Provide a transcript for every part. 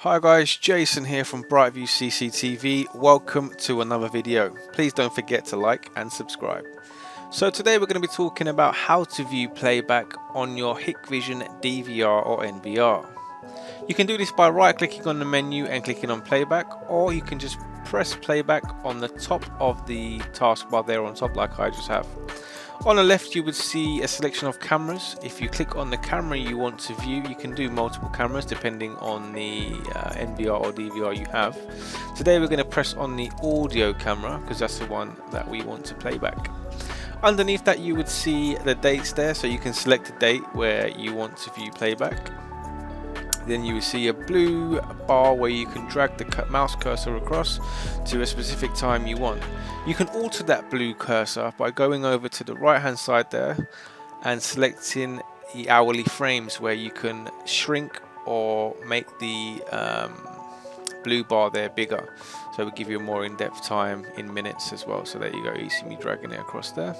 Hi guys, Jason here from Brightview CCTV. Welcome to another video. Please don't forget to like and subscribe. So today we're going to be talking about how to view playback on your Hikvision DVR or NVR. You can do this by right clicking on the menu and clicking on playback, or you can just press playback on the top of the taskbar there on top like I just have. On the left you would see a selection of cameras. If you click on the camera you want to view, you can do multiple cameras depending on the NVR or DVR you have. Today we're going to press on the audio camera because that's the one that we want to play back. Underneath that you would see the dates there, so you can select a date where you want to view playback. Then you will see a blue bar where you can drag the mouse cursor across to a specific time you want. You can alter that blue cursor by going over to the right hand side there and selecting the hourly frames, where you can shrink or make the blue bar there bigger, so it will give you a more in-depth time in minutes as well. So there you go, you see me dragging it across there.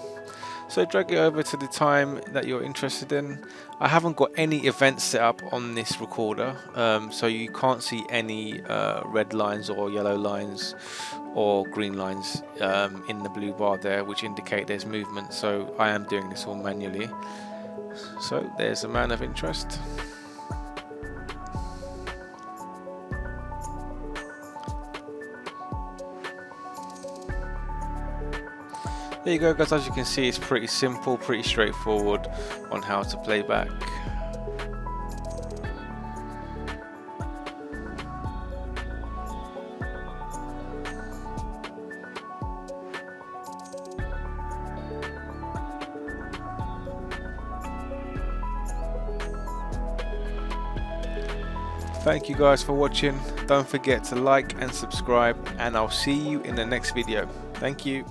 So drag it over to the time that you're interested in. I haven't got any events set up on this recorder, so you can't see any red lines or yellow lines or green lines in the blue bar there, which indicate there's movement. So I am doing this all manually. So there's a man of interest. There you go guys, as you can see it's pretty simple, pretty straightforward on how to play back. Thank you guys for watching. Don't forget to like and subscribe, and I'll see you in the next video. Thank you.